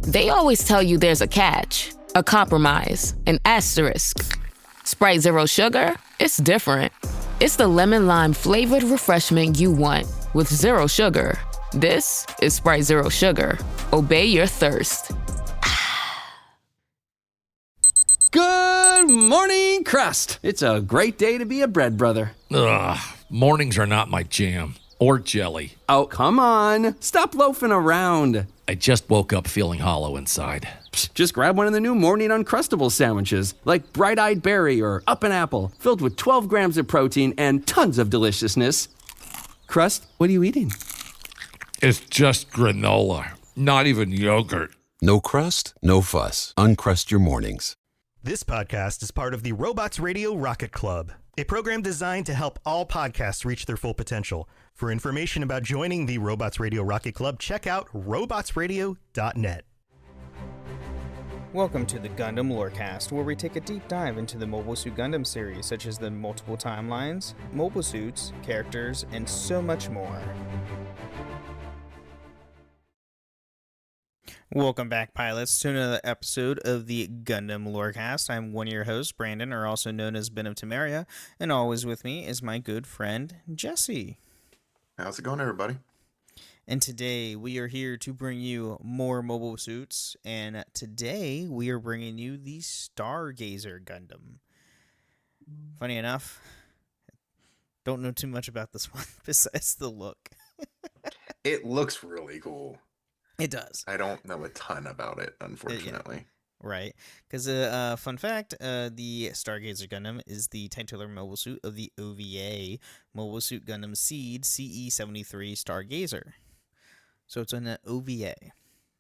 They always tell you there's a catch, a compromise, an asterisk. Sprite Zero Sugar? It's different. It's the lemon lime flavored refreshment you want with zero sugar. This is Sprite Zero Sugar. Obey your thirst. Good morning, Crust. It's a great day to be a bread brother. Ugh, mornings are not my jam. Or jelly. Oh, come on. Stop loafing around. I just woke up feeling hollow inside. Psst, just grab one of the new Morning Uncrustables sandwiches, like Bright Eyed Berry or Up and Apple, filled with 12 grams of protein and tons of deliciousness. Crust, what are you eating? It's just granola, not even yogurt. No crust, no fuss. Uncrust your mornings. This podcast is part of the Robots Radio Rocket Club, a program designed to help all podcasts reach their full potential. For information about joining the Robots Radio Rocket Club, check out robotsradio.net. Welcome to the Gundam Lorecast, where we take a deep dive into the Mobile Suit Gundam series, such as the multiple timelines, mobile suits, characters, and so much more. Welcome back, pilots, to another episode of the Gundam Lorecast. I'm one of your hosts, Brandon, or also known as Ben of Temeria, and always with me is my good friend, Jesse. How's it going, everybody? And today we are here to bring you more mobile suits, and today we are bringing you the Stargazer Gundam. Funny enough, don't know too much about this one besides the look. It looks really cool. It does. I don't know a ton about it, unfortunately. Right. Because, fun fact, the Stargazer Gundam is the titular mobile suit of the OVA Mobile Suit Gundam Seed CE-73 Stargazer. So it's an OVA,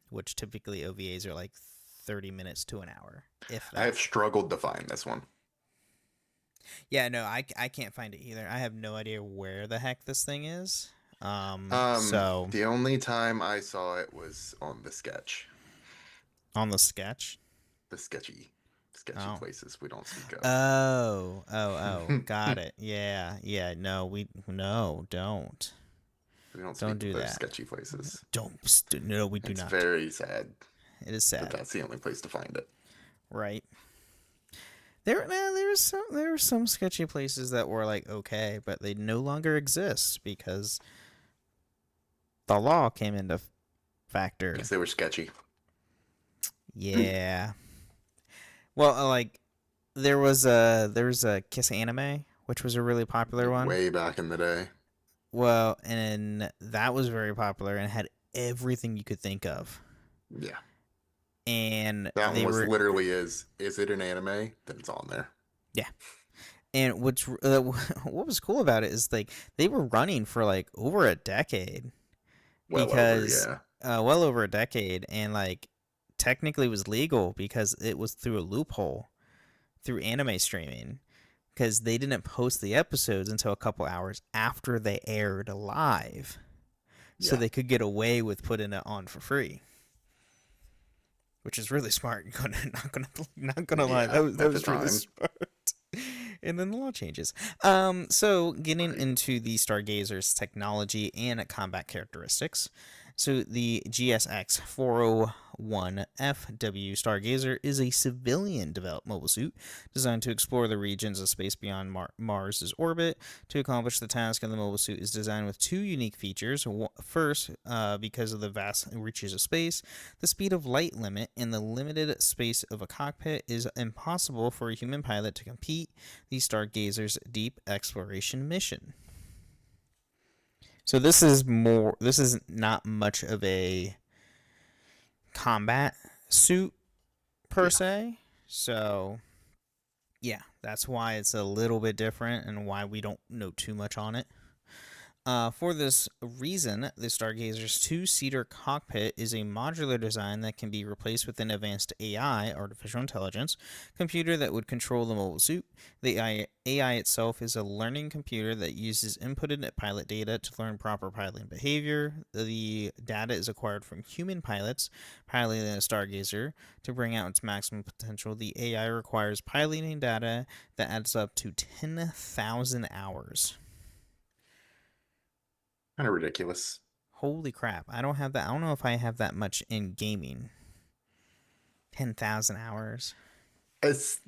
which typically OVAs are like 30 minutes to an hour. If that. I have struggled to find this one. Yeah, no, I can't find it either. I have no idea where the heck this thing is. So the only time I saw it was on the sketch. On the sketch? The sketchy places we don't speak of. Oh, got it. Yeah, no, don't. We don't Don't speak do of those that. sketchy places. No, we do It's not. very sad. It is sad. But that's the only place to find it. Right. There were some sketchy places that were like okay, but they no longer exist because the law came into factor. Because they were sketchy. Yeah. Well, like there was a Kiss Anime, which was a really popular one. Way back in the day. Well, and that was very popular and had everything you could think of. Yeah. And that one was literally is it an anime? Then it's on there. Yeah. And what was cool about it is like they were running for like over a decade. Well over a decade, and like technically it was legal because it was through a loophole through anime streaming, because they didn't post the episodes until a couple hours after they aired live, so they could get away with putting it on for free, which is really smart. Not gonna lie, that was really smart. And then the law changes. So getting into the Stargazer's technology and combat characteristics. So the GSX 401FW Stargazer is a civilian-developed mobile suit designed to explore the regions of space beyond Mars's orbit. To accomplish the task, of the mobile suit is designed with two unique features. First, because of the vast reaches of space, the speed of light limit in the limited space of a cockpit is impossible for a human pilot to complete the Stargazer's deep exploration mission. So this is not much of a combat suit per se. So yeah, that's why it's a little bit different and why we don't know too much on it. For this reason, the Stargazer's two-seater cockpit is a modular design that can be replaced with an advanced AI, artificial intelligence, computer that would control the mobile suit. The AI itself is a learning computer that uses inputted pilot data to learn proper piloting behavior. The data is acquired from human pilots piloting a Stargazer. To bring out its maximum potential, the AI requires piloting data that adds up to 10,000 hours. Kind of ridiculous. Holy crap. I don't have that. I don't know if I have that much in gaming. 10,000 hours. It's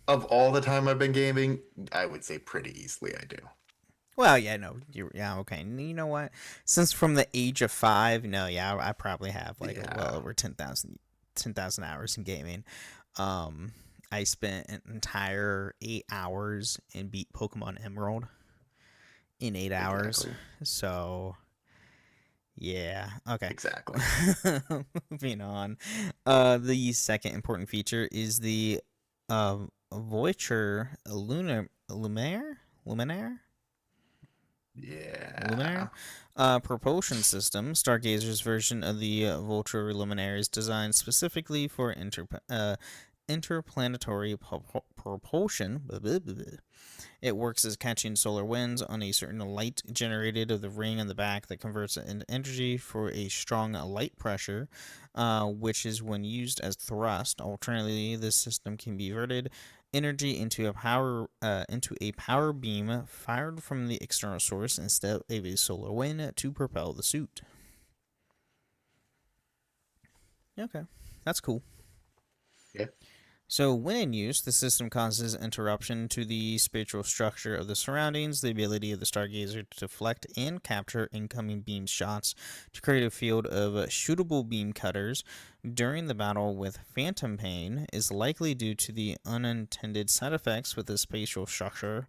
of all the time I've been gaming, I would say pretty easily I do. Well, yeah, no, yeah, okay. You know what? Since from the age of 5, no, yeah, I probably have like Yeah. well over 10,000 hours in gaming. Um, I spent an entire 8 hours and beat Pokemon Emerald in 8 hours. Exactly. So, yeah, okay. Exactly. Moving on. The second important feature is the Voyager Luminaire? Yeah. Luminaire propulsion system. Stargazer's version of the Vulture Luminaire is designed specifically for interplanetary propulsion. Blah, blah, blah, blah. It works as catching solar winds on a certain light generated of the ring on the back that converts it into energy for a strong light pressure, which is when used as thrust. Alternatively, this system can be diverted energy into a power beam fired from the external source instead of a solar wind to propel the suit. Okay, that's cool. Yeah. So, when in use, the system causes interruption to the spatial structure of the surroundings, the ability of the Stargazer to deflect and capture incoming beam shots to create a field of shootable beam cutters during the battle with Phantom Pain is likely due to the unintended side effects with the spatial structure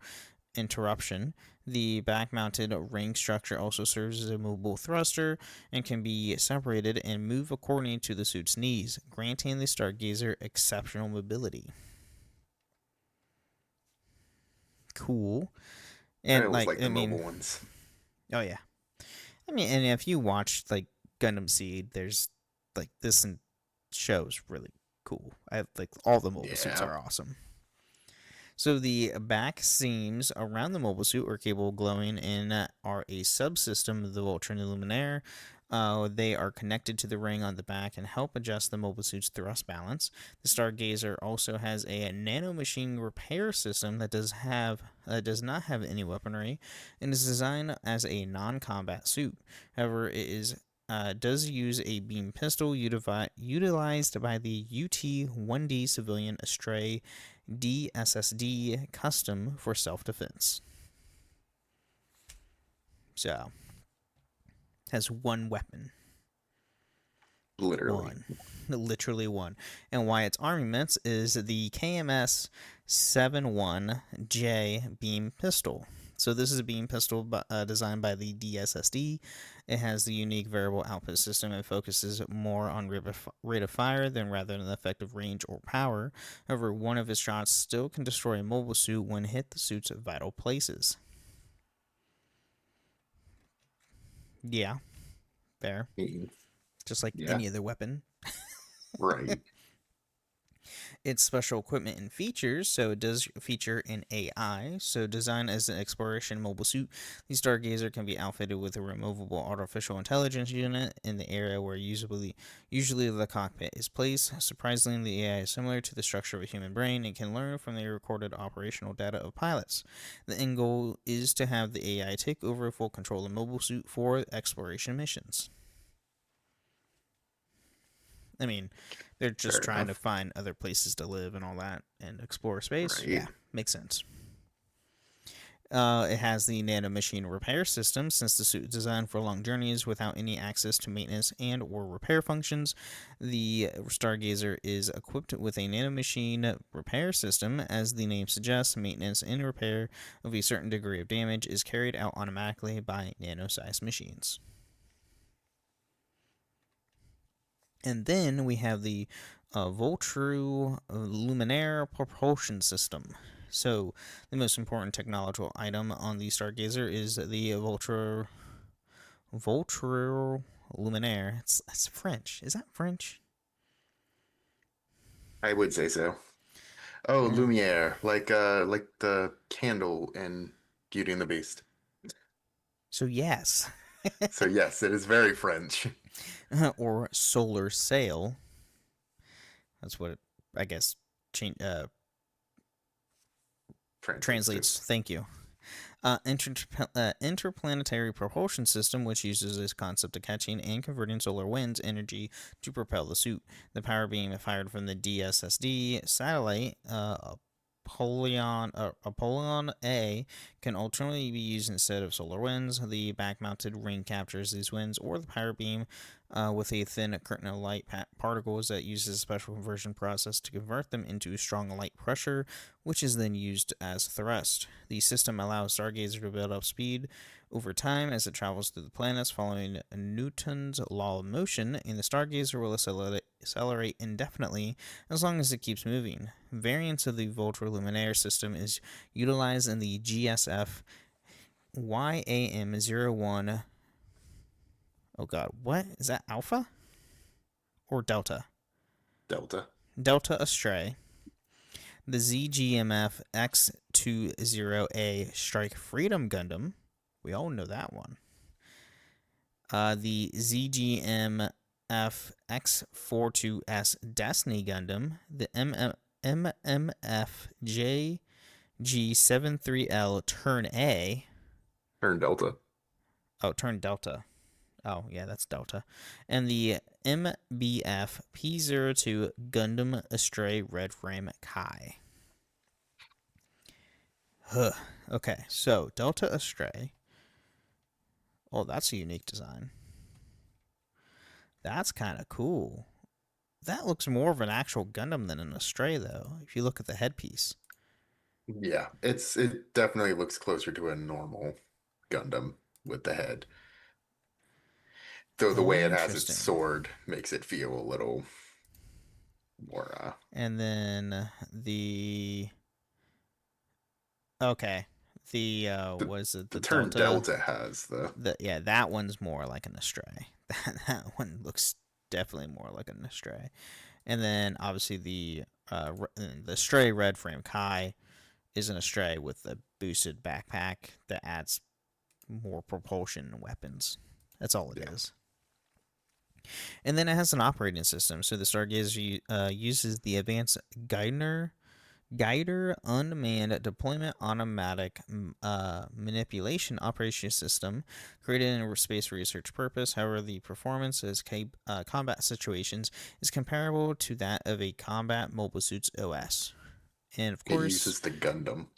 interruption. The back-mounted ring structure also serves as a mobile thruster and can be separated and move according to the suit's needs, granting the Stargazer exceptional mobility. Cool. I And always like, like I the mean, mobile ones. oh yeah. I mean, and if you watch like Gundam Seed, there's like this and show's really cool. I like all the mobile suits Yeah. are awesome. So the back seams around the mobile suit are capable of glowing and are a subsystem of the Voltron Luminaire. They are connected to the ring on the back and help adjust the mobile suit's thrust balance. The Stargazer also has a nanomachine repair system that does not have any weaponry and is designed as a non-combat suit. However, does use a beam pistol utilized by the UT-1D civilian Astray DSSD custom for self-defense. So, has one weapon. Literally. One. Literally one. And why its armaments is the KMS 71J beam pistol. So this is a beam pistol designed by the DSSD. It has the unique variable output system and focuses more on rate of fire rather than effective range or power. However, one of its shots still can destroy a mobile suit when hit the suit's vital places. Yeah, fair. Just like Yeah. any other weapon. Right. Its special equipment and features, so it does feature an AI, so designed as an exploration mobile suit. The Stargazer can be outfitted with a removable artificial intelligence unit in the area where usually the cockpit is placed. Surprisingly, the AI is similar to the structure of a human brain and can learn from the recorded operational data of pilots. The end goal is to have the AI take over full control of the mobile suit for exploration missions. I mean, they're just Fair trying enough. to find other places to live and all that and explore space. Right. Yeah, makes sense. It has the nanomachine repair system. Since the suit is designed for long journeys without any access to maintenance and or repair functions, the Stargazer is equipped with a nanomachine repair system. As the name suggests, maintenance and repair of a certain degree of damage is carried out automatically by nano-sized machines. And then we have the Voltru Luminaire propulsion system. So the most important technological item on the Stargazer is the Voltru Luminaire. It's French. Is that French? I would say so. Oh, Lumiere, like the candle in Beauty and the Beast. So yes. So yes, it is very French. Or solar sail. That's what it, I guess, translates. to. Thank you. Interplanetary propulsion system, which uses this concept of catching and converting solar wind's energy to propel the suit. The power beam fired from the DSSD satellite, Apollon A, can alternately be used instead of solar winds. The back-mounted ring captures these winds, or the power beam with a thin curtain of light particles that uses a special conversion process to convert them into strong light pressure, which is then used as thrust. The system allows Stargazer to build up speed over time as it travels through the planets, following Newton's law of motion, and the Stargazer will accelerate indefinitely as long as it keeps moving. Variants of the Voltruliminaire system is utilized in the GSF YAM-01. Oh god, what? Is that Alpha? Or Delta? Delta. Delta Astray. The ZGMF X20A Strike Freedom Gundam. We all know that one. The ZGMF X42S Destiny Gundam. The MMF JG73L Turn A. Turn Delta. Oh, Turn Delta. Oh, yeah, that's Delta. And the MBF P02 Gundam Astray Red Frame Kai. Huh. Okay, so Delta Astray. Oh, that's a unique design. That's kind of cool. That looks more of an actual Gundam than an Astray, though, if you look at the headpiece. Yeah, it definitely looks closer to a normal Gundam with the head. Though the way it has its Interesting. sword makes it feel a little more And then okay. What is it? the The turn Delta has that one's more like an Astray. That one looks definitely more like an Astray. And then obviously the Astray Red Frame Kai is an Astray with a boosted backpack that adds more propulsion and weapons. That's all it is. And then it has an operating system. So the Stargazer uses the Advanced Guider Unmanned Deployment Automatic Manipulation Operation System created in space research purpose. However, the performance as combat situations is comparable to that of a combat mobile suit's OS. And of course, it uses the Gundam.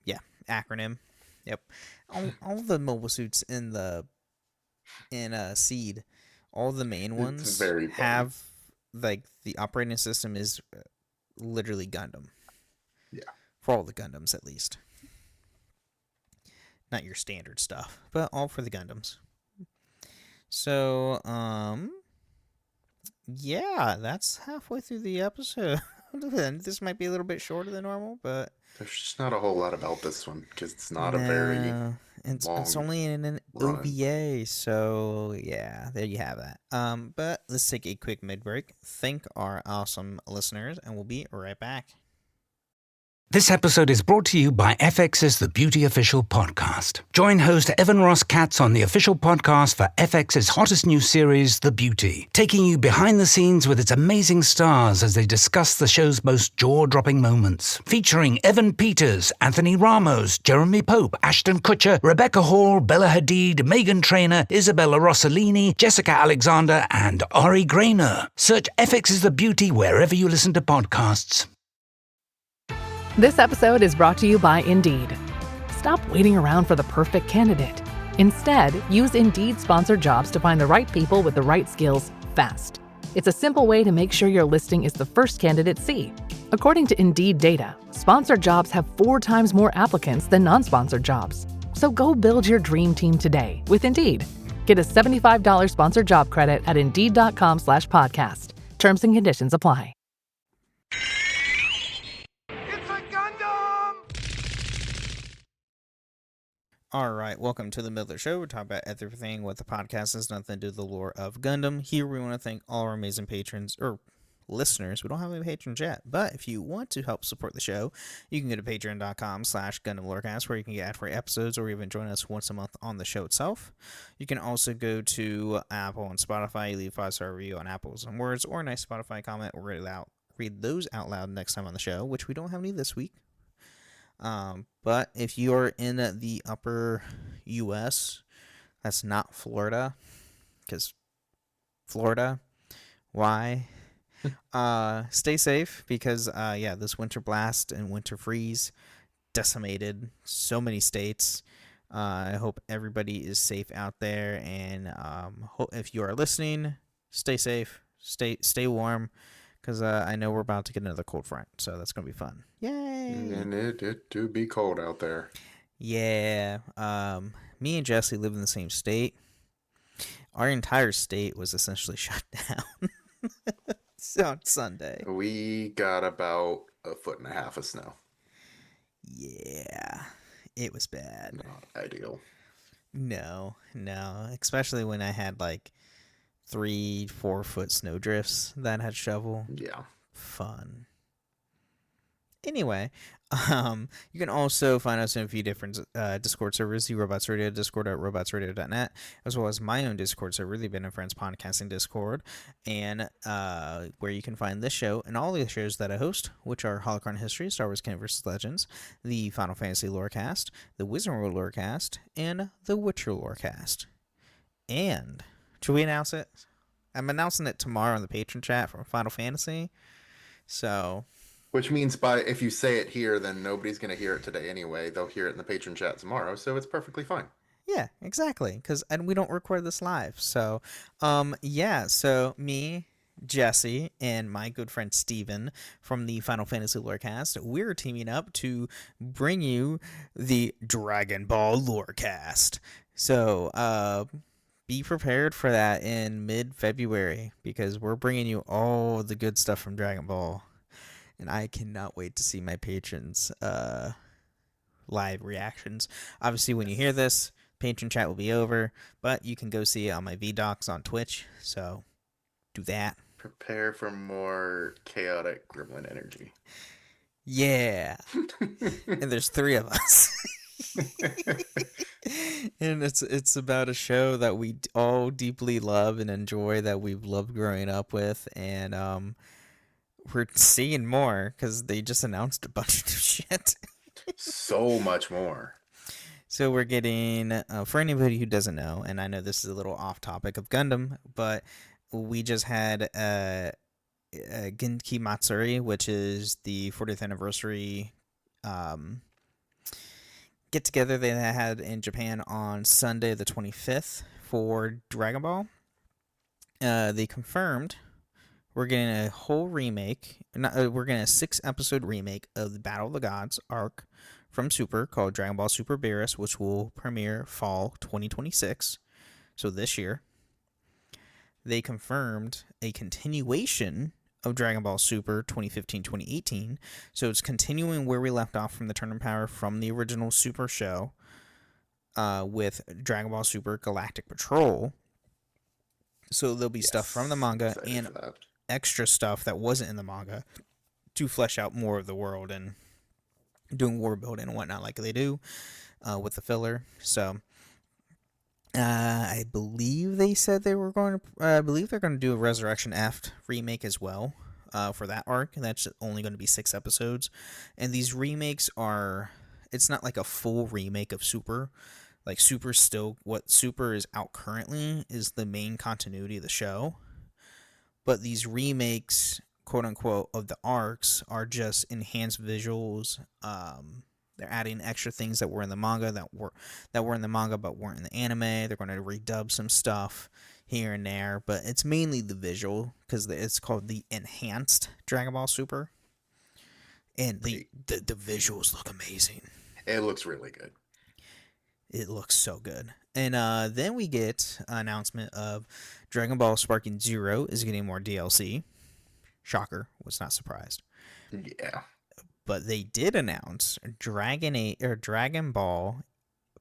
Yeah, acronym. Yep. All the mobile suits in Seed, all the main ones have like the operating system is literally Gundam. Yeah. For all the Gundams, at least. Not your standard stuff, but all for the Gundams. So, yeah, that's halfway through the episode. This might be a little bit shorter than normal, but there's just not a whole lot about this one because it's not a very it's only in an OVA, so yeah, there you have that. But let's take a quick mid break. Thank our awesome listeners, and we'll be right back. This episode is brought to you by FX's The Beauty Official Podcast. Join host Evan Ross Katz on the official podcast for FX's hottest new series, The Beauty, taking you behind the scenes with its amazing stars as they discuss the show's most jaw-dropping moments. Featuring Evan Peters, Anthony Ramos, Jeremy Pope, Ashton Kutcher, Rebecca Hall, Bella Hadid, Meghan Trainor, Isabella Rossellini, Jessica Alexander, and Ari Grainer. Search FX's The Beauty wherever you listen to podcasts. This episode is brought to you by Indeed. Stop waiting around for the perfect candidate. Instead, use Indeed sponsored jobs to find the right people with the right skills fast. It's a simple way to make sure your listing is the first candidates see. According to Indeed data, sponsored jobs have 4 times more applicants than non-sponsored jobs. So go build your dream team today with Indeed. Get a $75 sponsored job credit at Indeed.com/podcast. Terms and conditions apply. All right, welcome to the middle of the show. We're talking about everything with the podcast has nothing to do with the lore of Gundam. Here we want to thank all our amazing patrons, or listeners. We don't have any patrons yet, but if you want to help support the show, you can go to patreon.com/GundamLoreCast, where you can get ad-free episodes or even join us once a month on the show itself. You can also go to Apple and Spotify, leave a 5-star review on Apple's and Words, or a nice Spotify comment. We'll read those out loud next time on the show, which we don't have any this week. But if you're in the upper U.S., that's not Florida, because Florida, why? Stay safe because, this winter blast and winter freeze decimated so many states. I hope everybody is safe out there, and if you are listening, stay safe, stay warm, because I know we're about to get another cold front, so that's gonna be fun. Yay! And it do be cold out there. Yeah. Me and Jesse live in the same state. Our entire state was essentially shut down on Sunday. We got about 1.5 feet of snow. Yeah, it was bad. Not ideal. No, especially when I had like 3-4 foot snow drifts that had shovel. Yeah. Fun. Anyway, you can also find us in a few different Discord servers, the Robots Radio Discord at robotsradio.net, as well as my own Discord server, the Ben and Friends Podcasting Discord, and where you can find this show and all the shows that I host, which are Holocron History, Star Wars Canon vs. Legends, the Final Fantasy Lorecast, the Wizard World Lorecast, and the Witcher Lorecast. And, should we announce it? I'm announcing it tomorrow in the patron chat for Final Fantasy, so... Which means if you say it here, then nobody's going to hear it today anyway. They'll hear it in the patron chat tomorrow, so it's perfectly fine. Yeah, exactly. And we don't record this live. So, so me, Jesse, and my good friend Steven from the Final Fantasy Lorecast, we're teaming up to bring you the Dragon Ball Lorecast. So, be prepared for that in mid-February, because we're bringing you all the good stuff from Dragon Ball. And I cannot wait to see my patrons' live reactions. Obviously, when you hear this, patron chat will be over, but you can go see it on my VDocs on Twitch, so do that. Prepare for more chaotic gremlin energy. Yeah. And there's 3 of us. And it's about a show that we all deeply love and enjoy, that we've loved growing up with, and we're seeing more because they just announced a bunch of shit. So much more. So we're getting, for anybody who doesn't know, and I know this is a little off topic of Gundam, but we just had Genki Matsuri, which is the 40th anniversary get together they had in Japan on Sunday the 25th for Dragon Ball. They confirmed we're getting a whole remake. We're getting a 6-episode remake of the Battle of the Gods arc from Super called Dragon Ball Super Beerus, which will premiere fall 2026, so this year. They confirmed a continuation of Dragon Ball Super 2015-2018, so it's continuing where we left off from the Turn of Power from the original Super show, with Dragon Ball Super Galactic Patrol. So there'll be stuff from the manga and extra stuff that wasn't in the manga to flesh out more of the world and doing war building and whatnot like they do with the filler. So I believe they said they were going to, I believe they're going to do a Resurrection F remake as well for that arc, and that's only going to be 6 episodes. And these remakes are, it's not like a full remake of Super. Like Super's still, what Super is out currently is the main continuity of the show. But these remakes, quote unquote, of the arcs are just enhanced visuals. They're adding extra things that were in the manga that were in the manga but weren't in the anime. They're going to redub some stuff here and there, but it's mainly the visual because it's called the Enhanced Dragon Ball Super, and the visuals look amazing. It looks really good. It looks so good. And then we get an announcement of Dragon Ball Sparking Zero is getting more DLC. Shocker, was not surprised. Yeah. But they did announce Dragon Ball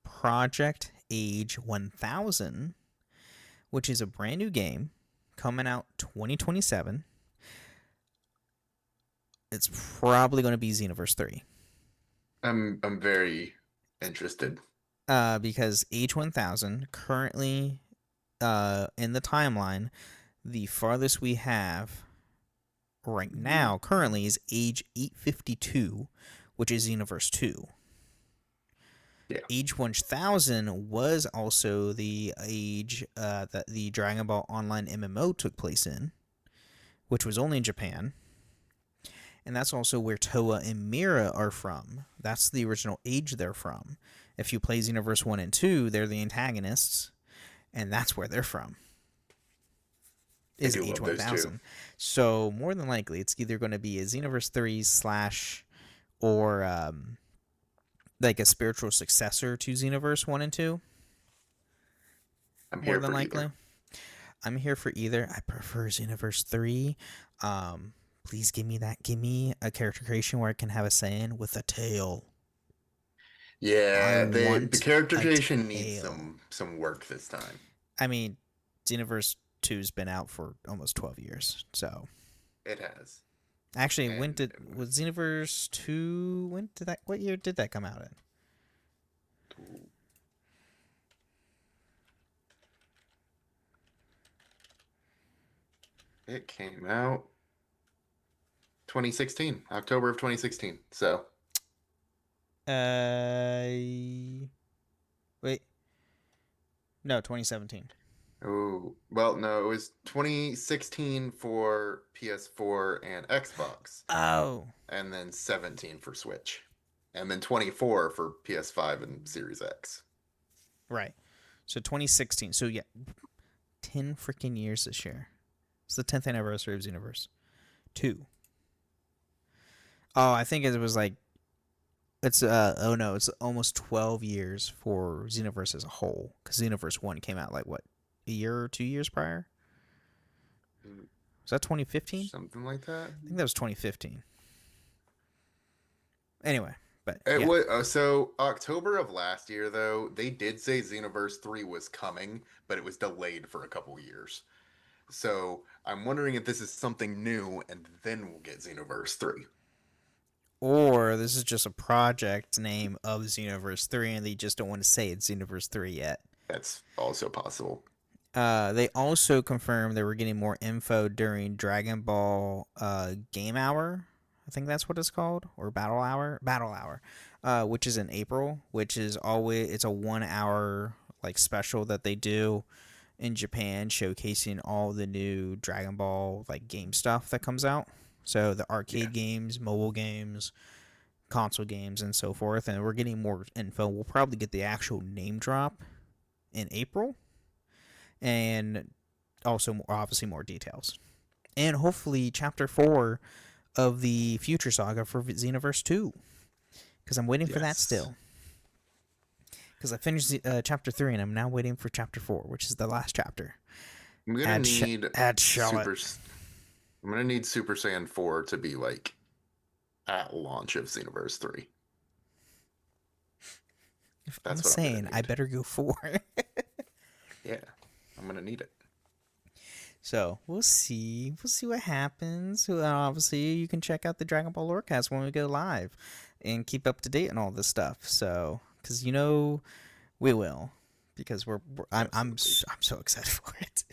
Project Age 1000, which is a brand new game coming out 2027. It's probably going to be Xenoverse 3. I'm very interested. Because Age 1000 currently in the timeline, the farthest we have right now currently is Age 852, which is Xenoverse 2. Yeah. Age 1000 was also the age that the Dragon Ball Online MMO took place in, which was only in Japan. And that's also where Toa and Mira are from. That's the original age they're from. If you play Xenoverse 1 and 2, they're the antagonists, and that's where they're from. Is Age 1000. So, more than likely, it's either going to be a Xenoverse 3 / or like a spiritual successor to Xenoverse 1 and 2. I'm More here than for likely. either. I'm here for either. I prefer Xenoverse 3. Please give me a character creation where I can have a Saiyan with a tail. Yeah, the character a creation needs tail. some work this time. I mean, Xenoverse 2's been out for almost 12 years, so It has. actually, was Xenoverse 2? What year did that come out in? It came out 2016, October of 2016. So, wait, no, 2017. oh, well, no, it was 2016 for PS4 and Xbox. Oh, And then 17 for Switch. And then 24 for PS5 and Series X. right. So 2016. So yeah, 10 freaking years this year. It's the 10th anniversary of Xenoverse 2. Oh, I think it was like it's almost 12 years for Xenoverse as a whole, because Xenoverse 1 came out like what, a year or 2 years prior? Was that 2015? Something like that. I think that was 2015. Anyway, but It was, so October of last year, though, they did say Xenoverse 3 was coming, but it was delayed for a couple years. So I'm wondering if this is something new, and then we'll get Xenoverse 3. Or this is just a project name of Xenoverse 3, and they just don't want to say it's Xenoverse 3 yet. That's also possible. They also confirmed they were getting more info during Dragon Ball Game Hour. I think that's what it's called, or Battle Hour, which is in April. Which is it's a 1 hour like special that they do in Japan, showcasing all the new Dragon Ball like game stuff that comes out. So the arcade games, mobile games, console games, and so forth. And we're getting more info. We'll probably get the actual name drop in April, and also obviously more details, and hopefully Chapter 4 of the Future Saga for Xenoverse 2, because I'm waiting for that still. Because I finished Chapter 3, and I'm now waiting for Chapter 4, which is the last chapter. I'm gonna need Charlotte. I'm gonna need Super Saiyan 4 to be like at launch of Xenoverse 3. If I'm saying, I better go 4. Yeah, I'm gonna need it. So we'll see. We'll see what happens. Obviously, you can check out the Dragon Ball Lorecast when we go live, and keep up to date on all this stuff. So, because we will, because I'm so excited for it.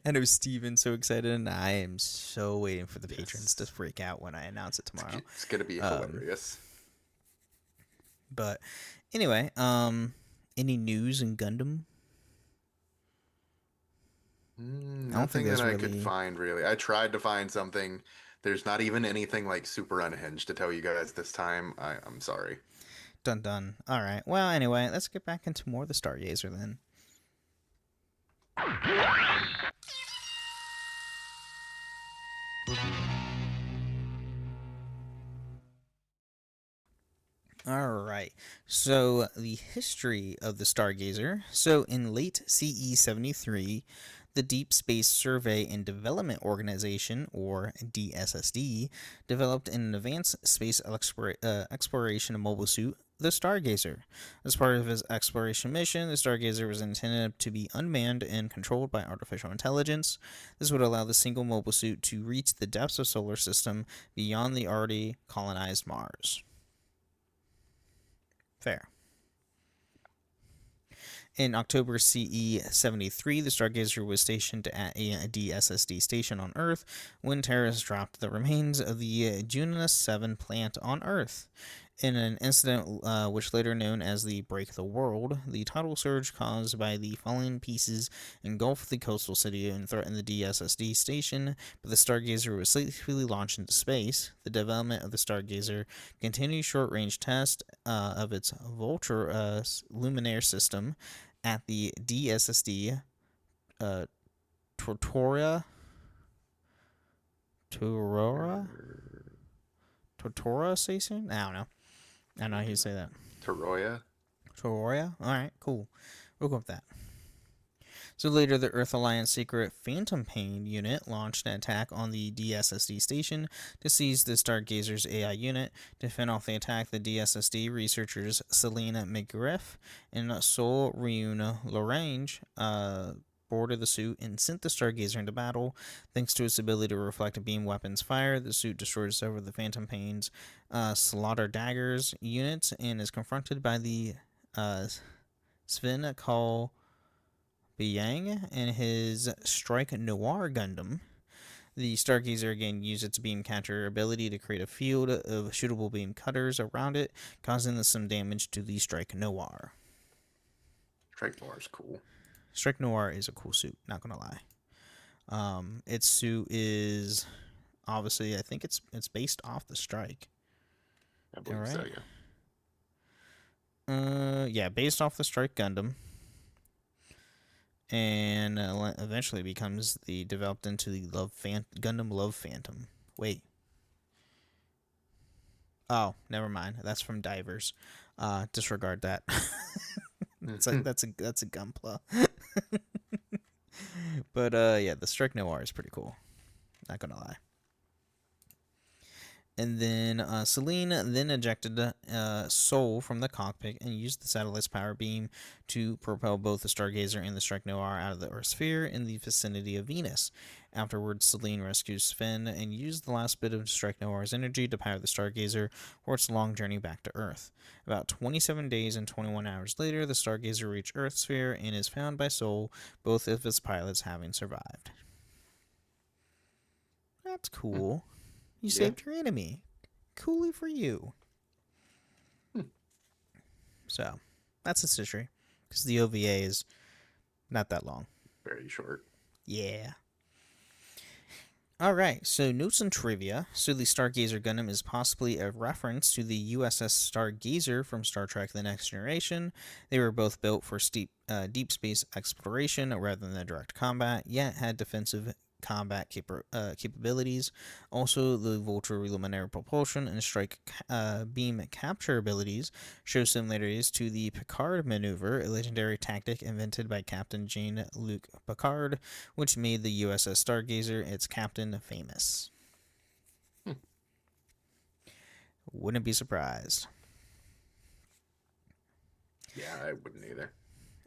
I know Steven's so excited, and I am so waiting for the patrons to freak out when I announce it tomorrow. It's gonna be hilarious. But anyway, any news in Gundam? Nothing that I could find, really. I tried to find something. There's not even anything like super unhinged to tell you guys this time. I'm sorry. Dun. All right. Well, anyway, let's get back into more of the Stargazer then. All right. So the history of the Stargazer. So in late CE 73, the Deep Space Survey and Development Organization, or DSSD, developed an advanced space exploration mobile suit, the Stargazer. As part of its exploration mission, the Stargazer was intended to be unmanned and controlled by artificial intelligence. This would allow the single mobile suit to reach the depths of the solar system beyond the already colonized Mars. Fair. In October CE 73, the Stargazer was stationed at a DSSD station on Earth when terrorists dropped the remains of the Junus 7 plant on Earth. In an incident which later known as the Break the World, the tidal surge caused by the falling pieces engulfed the coastal city and threatened the DSSD station, but the Stargazer was safely launched into space. The development of the Stargazer continued short-range tests of its Vulture luminaire system at the DSSD Tortora station? I don't know. I don't know how you say that. Toroya? Toroya? Alright, cool. We'll go with that. So later, the Earth Alliance secret Phantom Pain unit launched an attack on the DSSD station to seize the Stargazer's AI unit. To fend off the attack, the DSSD researchers Selena McGriff and Sol Reuna Lorange boarded the suit and sent the Stargazer into battle. Thanks to its ability to reflect beam weapons fire, the suit destroys several of the Phantom Pain's Slaughter Daggers units and is confronted by the Sven Call Biang and his Strike Noir Gundam. The Stargazer again used its beam catcher ability to create a field of shootable beam cutters around it, causing some damage to the Strike Noir. Strike Noir is cool. Strike Noir is a cool suit, not gonna lie. Its suit is obviously, I think it's based off the Strike. I believe so, yeah. Yeah, based off the Strike Gundam, and eventually becomes developed into the Gundam Love Phantom. Wait. Oh, never mind. That's from Divers. Disregard that. That's a Gunpla. But yeah, the Strike Noir is pretty cool. Not gonna lie. And then Celine then ejected Sol from the cockpit and used the satellite's power beam to propel both the Stargazer and the Strike Noir out of the Earth sphere in the vicinity of Venus. Afterwards, Celine rescues Sven and used the last bit of Strike Noir's energy to power the Stargazer for its long journey back to Earth. About 27 days and 21 hours later, the Stargazer reached Earth sphere and is found by Sol, both of its pilots having survived. That's cool. You saved your enemy. Coolly for you. So, that's its history. Because the OVA is not that long. Very short. Yeah. Alright, so notes and trivia. So the Stargazer Gundam is possibly a reference to the USS Stargazer from Star Trek The Next Generation. They were both built for deep space exploration rather than direct combat, yet had defensive combat capabilities. Also, the Vulture luminaire propulsion and strike beam capture abilities show similarities to the Picard maneuver, a legendary tactic invented by Captain Jean-Luc Picard, which made the USS Stargazer, its captain, famous. Wouldn't be surprised. Yeah, I wouldn't either.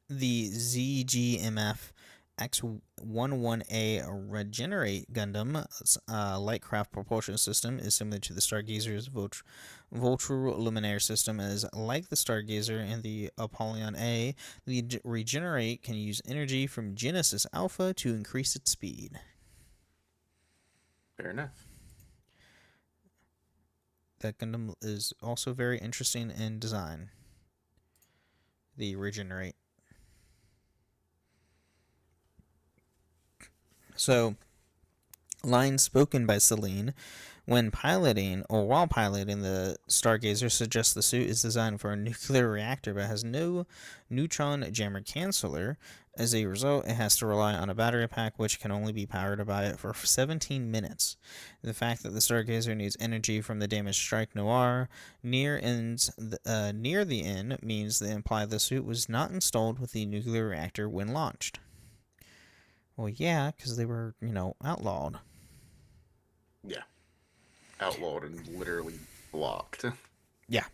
The ZGMF X-11A Regenerate Gundam Lightcraft propulsion system is similar to the Stargazer's Vulture luminaire system. As like the Stargazer and the Apollyon A, the Regenerate can use energy from Genesis Alpha to increase its speed. Fair enough. That Gundam is also very interesting in design. The Regenerate. So, lines spoken by Celine when piloting or while piloting the Stargazer suggest the suit is designed for a nuclear reactor but has no neutron jammer canceller. As a result, it has to rely on a battery pack which can only be powered by it for 17 minutes. The fact that the Stargazer needs energy from the damaged Strike Noir near the end means they imply the suit was not installed with the nuclear reactor when launched. Well, yeah, because they were, outlawed. Yeah. Outlawed and literally blocked. Yeah.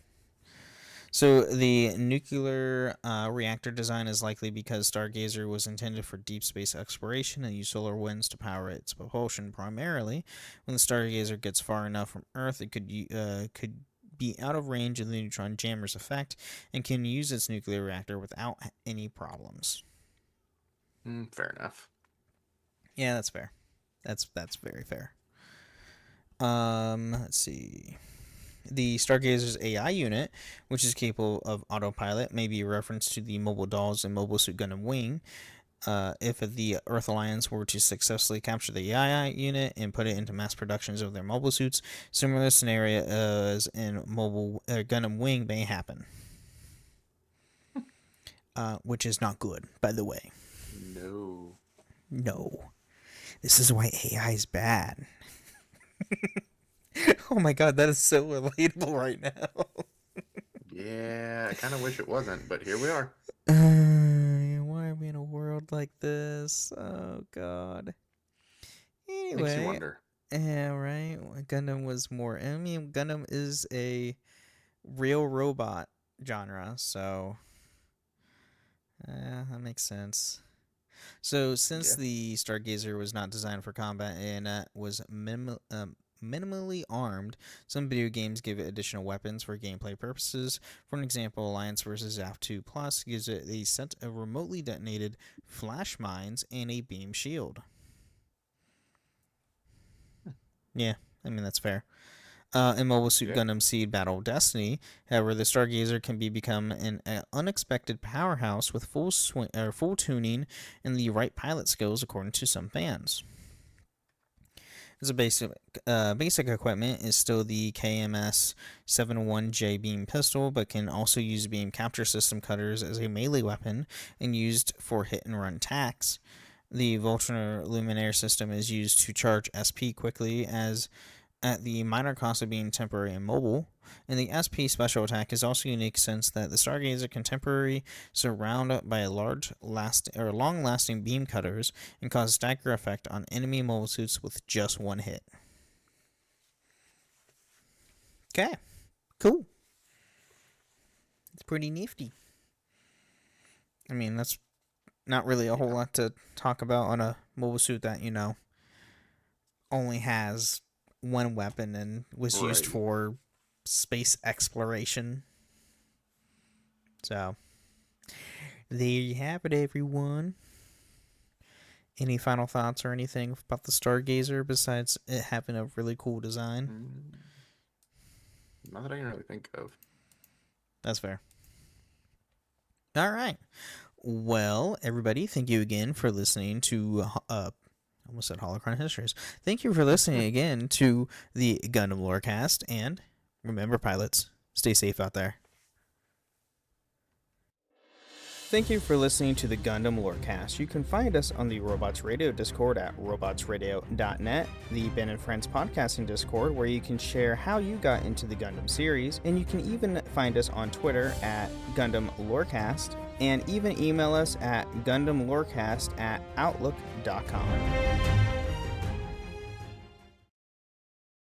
So the nuclear reactor design is likely because Stargazer was intended for deep space exploration and used solar winds to power its propulsion primarily. When the Stargazer gets far enough from Earth, it could be out of range of the neutron jammer's effect and can use its nuclear reactor without any problems. Fair enough. Yeah, that's fair. That's very fair. Let's see. The Stargazer's AI unit, which is capable of autopilot, may be a reference to the mobile dolls in Mobile Suit Gundam Wing. If the Earth Alliance were to successfully capture the AI unit and put it into mass productions of their mobile suits, similar scenarios in Mobile Gundam Wing may happen. Which is not good, by the way. No. This is why AI is bad. Oh my god, that is so relatable right now. Yeah, I kind of wish it wasn't, but here we are. Why are we in a world like this? Oh god. Anyway. Makes you wonder. Yeah, right. Gundam was more. I mean, Gundam is a real robot genre, so that makes sense. So, since the Stargazer was not designed for combat and was minimally armed, some video games give it additional weapons for gameplay purposes. For an example, Alliance vs. AF2 Plus gives it a set of remotely detonated flash mines and a beam shield. Yeah, I mean, that's fair. In Mobile Suit Gundam Seed Battle of Destiny, however, the Stargazer can become an unexpected powerhouse with full tuning and the right pilot skills, according to some fans. As a basic equipment is still the KMS-71J beam pistol, but can also use beam capture system cutters as a melee weapon and used for hit-and-run attacks. The Voltron Luminaire system is used to charge SP quickly at the minor cost of being temporary and mobile, and the SP special attack is also unique since that the Stargazer can temporarily surround by long-lasting beam cutters and cause stagger effect on enemy mobile suits with just one hit. Okay, cool. It's pretty nifty. I mean, that's not really a whole lot to talk about on a mobile suit that, only has one weapon and was used for space exploration. So, there you have it, everyone. Any final thoughts or anything about the Stargazer besides it having a really cool design? Not that I can really think of. That's fair. All right. Well, everybody, thank you again for listening to almost said Holocron Histories. Thank you for listening again to the Gundam Lorecast, and remember, pilots, stay safe out there. Thank you for listening to the Gundam Lorecast. You can find us on the Robots Radio Discord at robotsradio.net, the Ben and Friends podcasting Discord, where you can share how you got into the Gundam series, and you can even find us on Twitter at Gundam Lorecast, and even email us at gundamlorecast@outlook.com.